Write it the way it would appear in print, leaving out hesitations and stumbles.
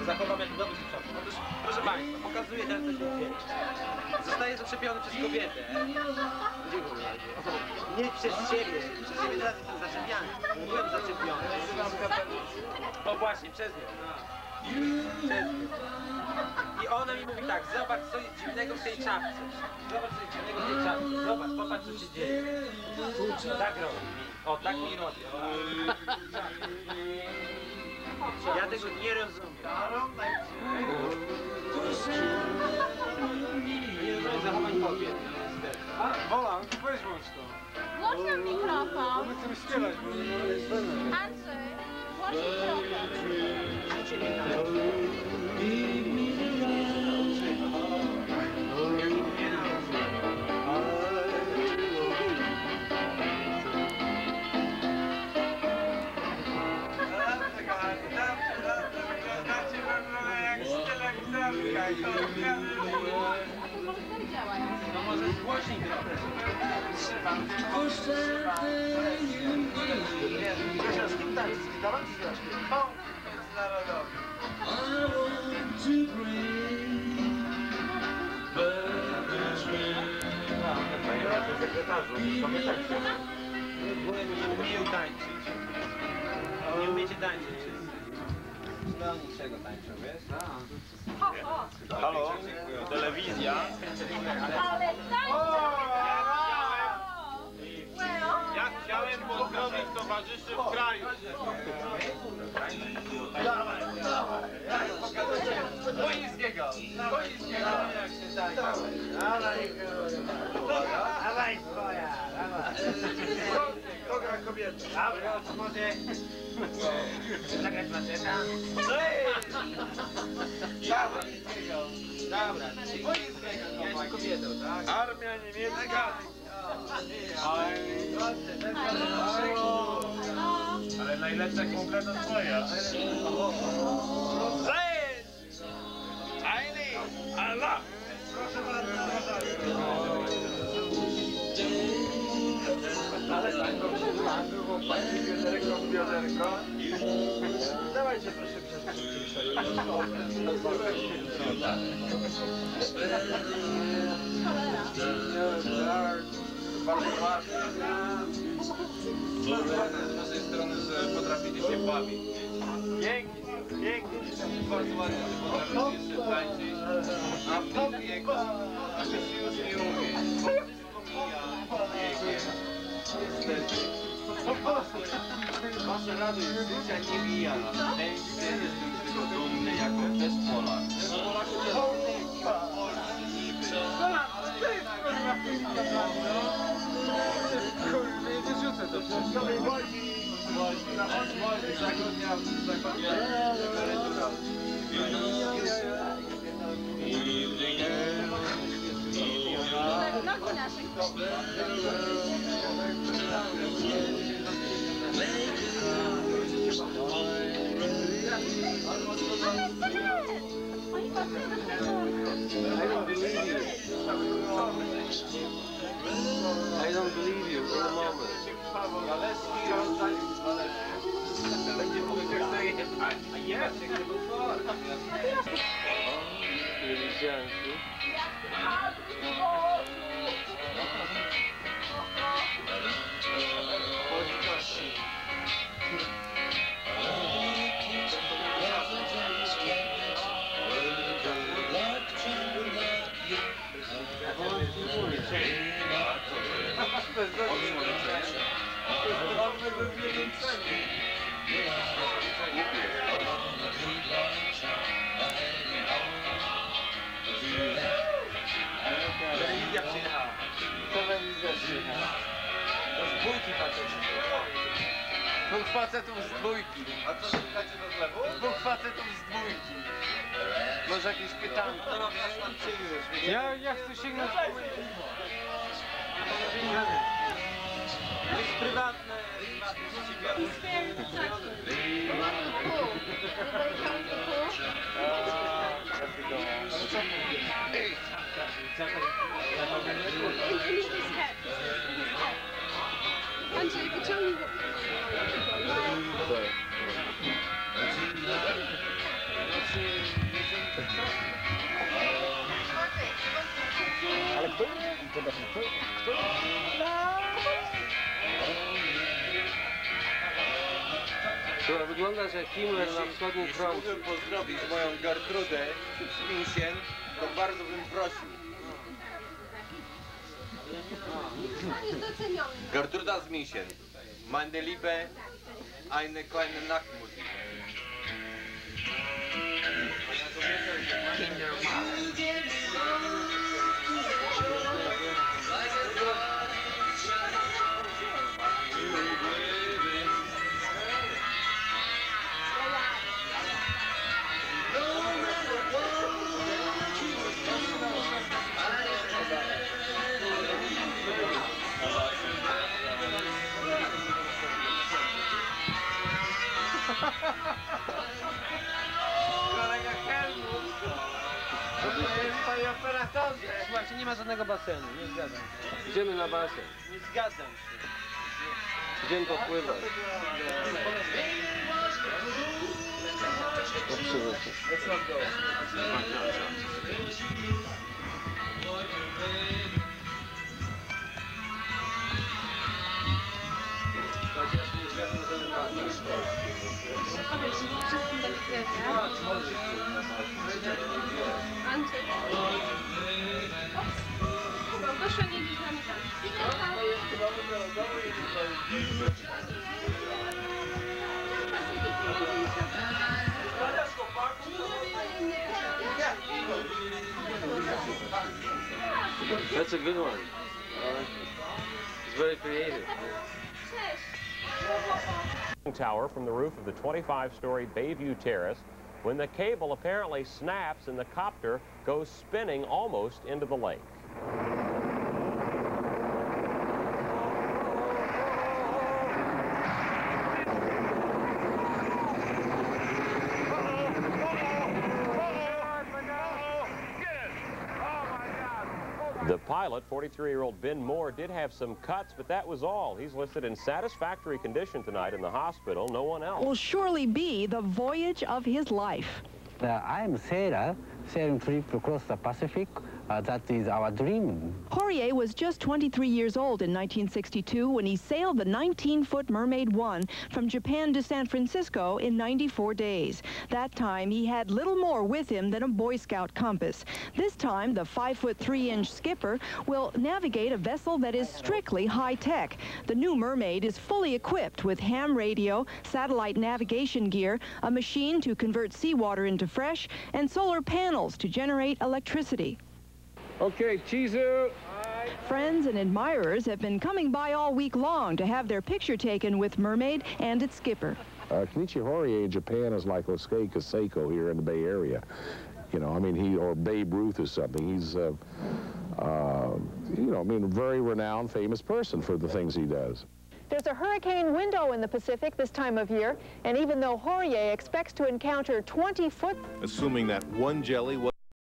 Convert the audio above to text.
Zachowam jako dobry strzał. Otóż, proszę Państwa, pokazuję teraz coś zdjęcie. Zostaje zaczepiony przez kobietę. Nie przez siebie. Przez siebie teraz jestem zaczepiany. Byłem zaczepiony. O właśnie, przez nią. Przez nią. I ona mi mówi tak, zobacz co jest dziwnego w tej czapce. Zobacz co jest dziwnego w tej czapce. Zobacz, popatrz co się dzieje. Tak robi. O, tak mi robi. Ja tego nie rozumiem. Nie rozumiem zachowań kobiet. Wola, weź włącz to. Włącz nam mikrofon. My chcemy śpiewać, bo nie jest pewne. Andrzej, włącz mikrofon. Życie mnie należy. No może głośniej trochę. Trzymam. Proszę, z kim tańczyć? Z gitarą czy z jaśkiem? O! Międzynarodowy. Nie umieją tańczyć. Nie umiecie tańczyć. No niczego tańczą, wiesz? Halo? Telewizja? Ale Ja chciałem pozdrowić towarzyszy w kraju. Dawaj, Boińskiego, jak się tańczy. Dawaj twoja, dawaj. Kogra kobieta. Dobra, to może zagrać faceta. Dawaj. Dobra, Boińskiego, ja jestem kobietą, tak? Armia niemiecka. Ale najlepsza konkretna twoja. Cześć! Ajni! Allah! Proszę bardzo. Ale tak, bioderko. Dawajcie proszę przeskoczyć. Bardzo ważne. Z naszej strony, że potrafili się bawić. Pięknie, pięknie. Bardzo ładnie, że potrafili jeszcze tańczyć. A w tym wieku się już nie umie. Bo wszystko mija biegiem. Niestety. Wasza radość życia nie mija. Będziecie jestem z tego dumny jako też Polak. Polak Kurde, nie wyrzucę to przecież. Zagrudniam. nogi naszych I don't believe you for a moment. Będzie mówił, jak to jest. A jest, jak to był for. Telewizja przyjechała. Telewizja przyjechała. To z dwójki facetów. Dwóch facetów z dwójki. A co, szukacie do zlewu? Dwóch facetów z dwójki. Może jakieś pytanie? Ja chcę sięgnąć po moje piwo. To jest prywatne przedsiębiorstwo. Andrzej, wyciągnij go. Ale kto? Przepraszam, kto? To wyglądasz jak Himmler na wschodnim froncie. Mógłbym pozdrowić moją Gertrudę z Minsien, to bardzo bym prosił. On jest doceniony. Gertruda z Minsien. Meine Liebe, eine kleine Nachtmusik. Kolega Helmut! Panie operatorze! Słuchajcie, nie ma żadnego basenu, nie zgadzam się. Idziemy na basen. Nie zgadzam się. Idziemy popływać. Let's not go. Wszystkim do widzenia. Andrzej. Proszę nie iść z nami tam. That's a good one. It's very creative. Tower from the roof of the 25-story Bayview Terrace when the cable apparently snaps and the copter goes spinning almost into the lake. The pilot, 43-year-old Ben Moore, did have some cuts, but that was all. He's listed in satisfactory condition tonight in the hospital. No one else. Will surely be the voyage of his life. I'm a sailor, sailing trip across the Pacific. That is our dream. Horie was just 23 years old in 1962 when he sailed the 19-foot Mermaid 1 from Japan to San Francisco in 94 days. That time, he had little more with him than a Boy Scout compass. This time, the 5'3" skipper will navigate a vessel that is strictly high-tech. The new Mermaid is fully equipped with ham radio, satellite navigation gear, a machine to convert seawater into fresh, and solar panels to generate electricity. Okay, Chizu. Friends and admirers have been coming by all week long to have their picture taken with Mermaid and its skipper. Kenichi Horie in Japan is like Osuke Kaseko here in the Bay Area. You know, I mean, or Babe Ruth or something. He's, you know, I mean, a very renowned, famous person for the things he does. There's a hurricane window in the Pacific this time of year, and even though Horie expects to encounter 20-foot... Assuming that one jelly was